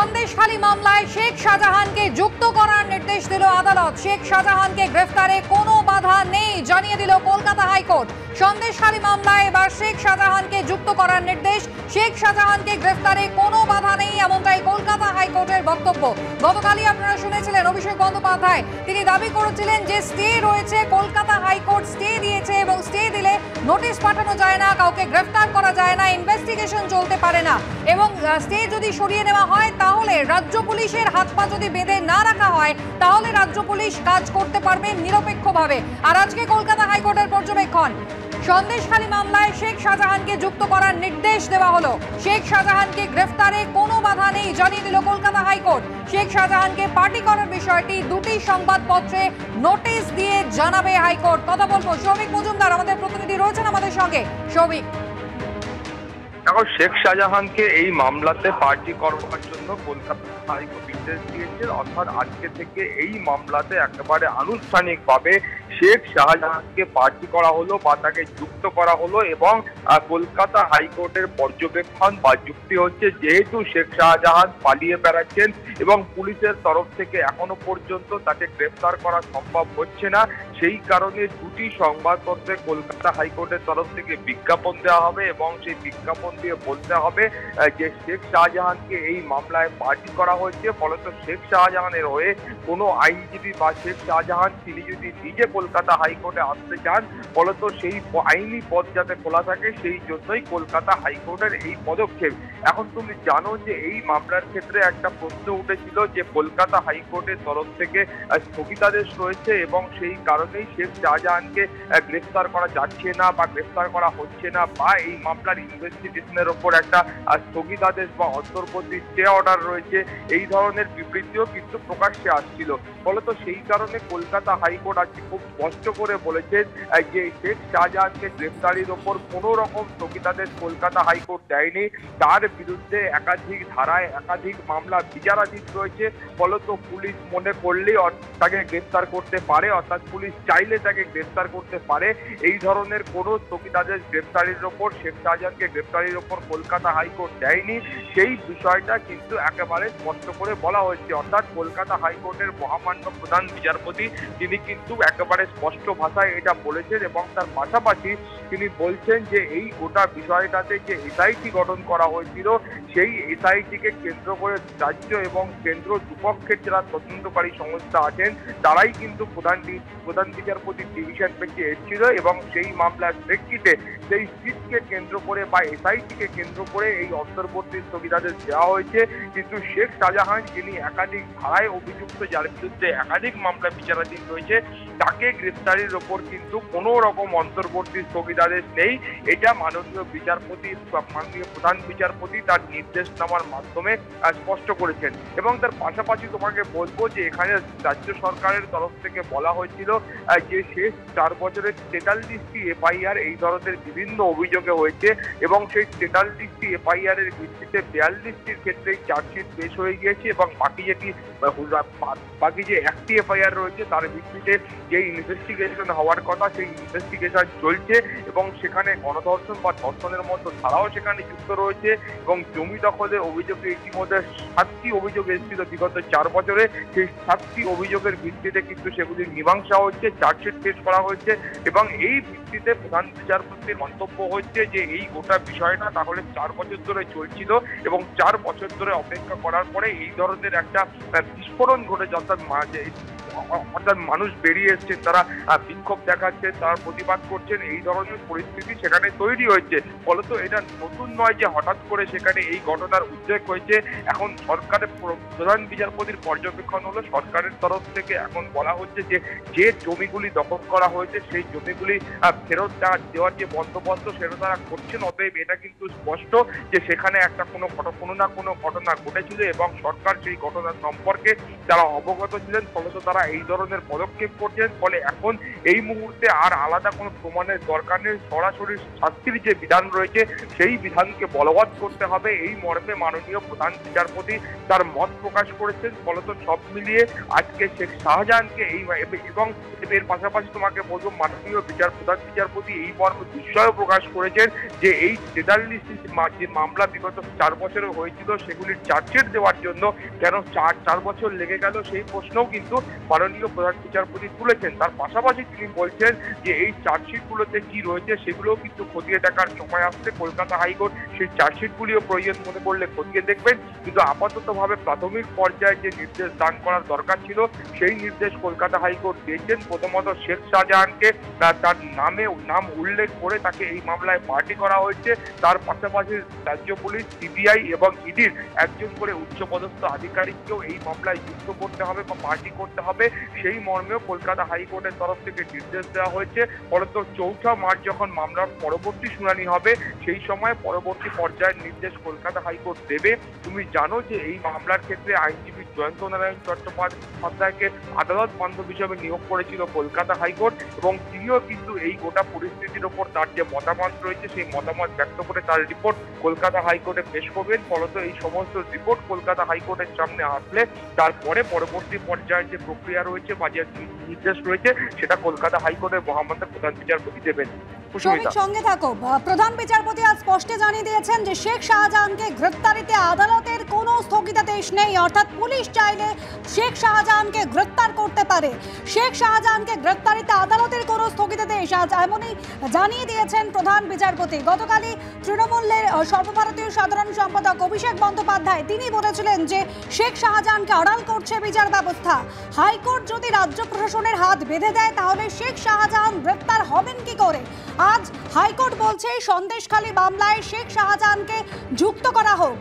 সন্দেশখালী মামলায় শেখ শাহজাহানকে যুক্ত করার নির্দেশ দিল আদালত। শেখ শাহজাহানকে গ্রেফতারে কোনো বাধা নেই জানিয়ে দিল কলকাতা হাইকোর্ট। সন্দেশখালী মামলায় এবার শেখ শাহজাহানকে যুক্ত করার নির্দেশ। শেখ শাহজাহানকে গ্রেফতারে কোনো বাধা নেই, এমনটাই কলকাতা হাইকোর্টের বক্তব্য। গতকালই আপনারা শুনেছিলেন অভিষেক বন্দ্যোপাধ্যায় তিনি দাবি করেছিলেন যে স্টে রয়েছে, কলকাতা হাইকোর্ট স্টে দিয়েছে এবং স্টে দিলে নোটিশ পাঠানো যায় না, কাউকে গ্রেফতার করা যায় না, ইনভেস্টিগেশন চলতে পারে না এবং স্টে যদি সরিয়ে নেওয়া হয় তাহলে রাজ্য পুলিশের হাত পা যদি বেঁধে না রাখা হয় তাহলে রাজ্য পুলিশ কাজ করতে পারবে নিরপেক্ষভাবে। আর আজকে কলকাতা হাইকোর্টের পর্যবেক্ষণ, সন্দেশখালী মামলায় শেখ শাহজাহানকে যুক্ত করার নির্দেশ দেওয়া হলো। শেখ শাহজাহানকে গ্রেফতারে কোনো বাধা নেই জানিয়ে দিল কলকাতা হাইকোর্ট। শেখ শাহজাহানকে পার্টি করার বিষয়টি দুটি সংবাদপত্রে নোটিশ দিয়ে জানাবে হাইকোর্ট। কথা বলবো সৌভিক মজুমদার, আমাদের প্রতিনিধি রয়েছেন আমাদের সঙ্গে। সৌভিক, এখন শেখ শাহজাহানকে এই মামলাতে পার্টি করার জন্য কলকাতা হাইকোর্ট নির্দেশ দিয়েছে, অর্থাৎ আজকে থেকে এই মামলাতে একেবারে আনুষ্ঠানিকভাবে শেখ শাহজাহানকে পার্টি করা হলো বা তাকে যুক্ত করা হলো। এবং কলকাতা হাইকোর্টের পর্যবেক্ষণ বা যুক্তি হচ্ছে, যেহেতু শেখ শাহজাহান পালিয়ে বেড়াচ্ছেন এবং পুলিশের তরফ থেকে এখনো পর্যন্ত তাকে গ্রেফতার করা সম্ভব হচ্ছে না, সেই কারণে দুটি সংবাদপত্রে কলকাতা হাইকোর্টের তরফ থেকে বিজ্ঞাপন দেওয়া হবে এবং সেই বিজ্ঞাপন দিয়ে বলতে হবে যে শেখ শাহজাহানকে এই মামলায় পার্টি করা হয়েছে। ফলত শেখ শাহজাহানের হয়ে কোনো আইনজীবী বা শেখ শাহজাহান তিনি যদি নিজে কলকাতা হাইকোর্টে আসতে চান, ফলত সেই আইনি পথ যাতে খোলা থাকে সেই জন্যই কলকাতা হাইকোর্টের এই পদক্ষেপ। এখন তুমি জানো যে এই মামলার ক্ষেত্রে একটা প্রশ্ন উঠেছিল যে কলকাতা হাইকোর্টের তরফ থেকে স্থগিতাদেশ রয়েছে এবং সেই কারণেই শেখ শাহজাহানকে গ্রেফতার করা যাচ্ছে না বা গ্রেফতার করা হচ্ছে না, বা এই মামলার ইনভেস্টিগেশনের ওপর একটা স্থগিতাদেশ বা অন্তর্বর্তী স্টে অর্ডার রয়েছে, এই ধরনের বিবৃতিও কিন্তু প্রকাশ্যে আসছিল। ফলত সেই কারণে কলকাতা হাইকোর্ট আজকে খুব স্পষ্ট করে বলেছেন যে শেখ শাহজাহানকে গ্রেফতারির ওপর কোনো রকম স্থগিতাদেশ কলকাতা হাইকোর্ট দেয়নি। তার বিরুদ্ধে একাধিক ধারায় একাধিক মামলা বিচারাধীন রয়েছে। ফলত পুলিশ মনে করলেই তাকে গ্রেফতার করতে পারে, অর্থাৎ পুলিশ চাইলে তাকে গ্রেফতার করতে পারে। এই ধরনের কোনো স্থগিতাদেশ গ্রেফতারির ওপর শেখ শাহজাহানকে গ্রেফতারির ওপর কলকাতা হাইকোর্ট দেয়নি, সেই বিষয়টা কিন্তু একেবারে স্পষ্ট করে বলা হয়েছে। অর্থাৎ কলকাতা হাইকোর্টের মহামান্য প্রধান বিচারপতি তিনি কিন্তু একেবারে স্পষ্ট ভাষায় এটা বলেছেন এবং তার পাশাপাশি তিনি বলছেন যে এই গোটা বিষয়টাতে যে এসআইটি গঠন করা হয়েছিল, সেই এসআইটিকে কেন্দ্র করে রাজ্য এবং কেন্দ্র দুপক্ষের যারা তদন্তকারী সংস্থা আছেন তারাই কিন্তু প্রধান বিচারপতি ডিভিশন বেঞ্চে এসেছিল এবং সেই মামলার প্রেক্ষিতে সেই সিটকে কেন্দ্র করে বা এসআইটিকে কেন্দ্র করে এই অন্তর্বর্তী স্থগিতাদেশ দেওয়া হয়েছে। কিন্তু শেখ শাহজাহান যিনি একাধিক ধারায় অভিযুক্ত, যার বিরুদ্ধে একাধিক মামলা বিচারাধীন রয়েছে, তাকে গ্রেফতারির ওপর কিন্তু কোনো রকম অন্তর্বর্তী স্থগিতাদেশ নেই। এটা মাননীয় প্রধান বিচারপতি তার নির্দেশনামার মাধ্যমে স্পষ্ট করেছেন। এবং তার পাশাপাশি তোমাকে বলবো যে এখানে রাজ্য সরকারের তরফ থেকে বলা হয়েছিল যে শেষ 4 বছরের 43টি এফআইআর এই ধরনের বিভিন্ন অভিযোগে হয়েছে এবং সেই 43টি এফআইআর এর ভিত্তিতে 42টির ক্ষেত্রে চার্জশিট পেশ হয়ে গিয়েছে এবং বাকি যে একটি এফআইআর রয়েছে তার ভিত্তিতে যে ইনভেস্টিগেশন হওয়ার কথা সেই ইনভেস্টিগেশন চলছে এবং সেখানে গণধর্ষণ বা ধর্ষণের মতো ধারাও সেখানে যুক্ত রয়েছে এবং জমি দখলের অভিযোগে ইতিমধ্যে 7টি অভিযোগ এসেছিল বিগত 4 বছরে। সেই 7টি অভিযোগের ভিত্তিতে কিন্তু সেগুলির মীমাংসা হচ্ছে, চার্জশিট পেশ করা হয়েছে এবং এই ভিত্তিতে প্রধান বিচারপতির মন্তব্য হচ্ছে যে এই গোটা বিষয়টা তাহলে 4 বছর ধরে চলছিল এবং 4 বছর ধরে অপেক্ষা করার পরে এই ধরনের একটা বিস্ফোরণ ঘটেছে, অর্থাৎ মানুষ বেরিয়ে এসছেন, তারা বিক্ষোভ দেখাচ্ছেন, তারা প্রতিবাদ করছেন, এই ধরনের পরিস্থিতি সেখানে তৈরি হয়েছে। ফলত এটা নতুন নয় যে হঠাৎ করে সেখানে এই ঘটনার উদ্বেগ হয়েছে। এখন সরকারের প্রধান বিচারপতির পর্যবেক্ষণ হলো সরকারের তরফ থেকে এখন বলা হচ্ছে যে জমিগুলি দখল করা হয়েছে সেই জমিগুলি ফেরত দেওয়ার যে বন্দোবস্ত সেটা তারা করছেন। অতএব এটা কিন্তু স্পষ্ট যে সেখানে একটা কোনো না কোনো ঘটনা ঘটেছিল এবং সরকার সেই ঘটনা সম্পর্কে তারা অবগত ছিলেন। ফলত তারা তারা এই ধরনের পদক্ষেপ করছেন। ফলে এখন এই মুহূর্তে আর আলাদা কোনো প্রমাণের দরকার নেই, সরাসরি শাস্তির যে বিধান রয়েছে সেই বিধানকে বলবৎ করতে হবে, এই মর্মে মাননীয় প্রধান বিচারপতি তার মত প্রকাশ করেছেন। ফলত সব মিলিয়ে আজকে শেখ শাহজাহানকে এই এবং এর পাশাপাশি তোমাকে বলবো মাননীয় প্রধান বিচারপতি এই মর্মে বিস্ময় প্রকাশ করেছেন যে এই 43 যে মামলা বিগত 4 বছরে হয়েছিল সেগুলির চার্জশিট দেওয়ার জন্য কেন 4 বছর লেগে গেল, সেই প্রশ্নও কিন্তু মাননীয় প্রধান বিচারপতি তুলেছেন। তার পাশাপাশি তিনি বলছেন যে এই চার্জশিটগুলোতে কি রয়েছে সেগুলোও কিন্তু খতিয়ে দেখার সময় আসছে। কলকাতা হাইকোর্ট সেই চার্জশিটগুলিও প্রয়োজন মনে করলে খতিয়ে দেখবেন, কিন্তু আপাততভাবে প্রাথমিক পর্যায়ে যে নির্দেশ দান করার দরকার ছিল সেই নির্দেশ কলকাতা হাইকোর্ট দিয়েছেন। প্রথমত শেখ শাহজাহানকে তার নাম উল্লেখ করে তাকে এই মামলায় পার্টি করা হয়েছে। তার পাশাপাশি রাজ্য পুলিশ, সিবিআই এবং ইডির একজন করে উচ্চপদস্থ আধিকারিককেও এই মামলায় যুক্ত করতে হবে বা পার্টি করতে হবে, সেই মর্মেও কলকাতা হাইকোর্টের তরফ থেকে নির্দেশ দেওয়া হয়েছে। ফলত 4 মার্চ যখন মামলার পরবর্তী শুনানি হবে সেই সময় পরবর্তী পর্যায়ের নির্দেশ কলকাতা হাইকোর্ট দেবে। তুমি জানো যে এই মামলার ক্ষেত্রে আইনজীবী জয়ন্ত নারায়ণ চট্টোপাধ্যায়কে আদালত বান্ধব হিসেবে নিয়োগ করেছিল কলকাতা হাইকোর্ট এবং তিনিও কিন্তু এই গোটা পরিস্থিতির ওপর তার যে মতামত রয়েছে সেই মতামত ব্যক্ত করে তার রিপোর্ট কলকাতা হাইকোর্টে পেশ করবেন। ফলত এই সমস্ত রিপোর্ট কলকাতা হাইকোর্টের সামনে আসলে তারপরে পরবর্তী পর্যায়ে যে প্রক্রিয়া রয়েছে বা যে নির্দেশ রয়েছে সেটা কলকাতা হাইকোর্টের মহামান্য প্রধান বিচারপতি দেবেন। সঙ্গে থাকো। প্রধান বিচারপতি আজ স্পষ্ট জানিয়ে দিয়েছেন যে শেখ শাহজাহানকে গ্রেফতারিতে আদালতের কোনো স্থগিতাদেশ নেই, অর্থাৎ পুলিশ চাইলে শেখ শাহজাহানকে গ্রেফতার করতে পারে। শেখ শাহজাহানকে গ্রেফতারিতে আদালতের কোনো স্থগিতাদেশ আজ এমনই জানিয়ে দিয়েছেন প্রধান বিচারপতি। গতকালই তৃণমূলের সর্বভারতীয় সাধারণ সম্পাদক অভিষেক বন্দ্যোপাধ্যায় তিনি বলেছিলেন যে শেখ শাহজাহানকে আড়াল করছে বিচার ব্যবস্থা। হাইকোর্ট যদি রাজ্য প্রশাসনের হাত বেঁধে দেয় তাহলে শেখ শাহজাহান গ্রেফতার হবেন কি করে? আজ হাইকোর্ট বলছে সন্দেশখালী মামলায় শেখ শাহজাহানকে যুক্ত করা হোক।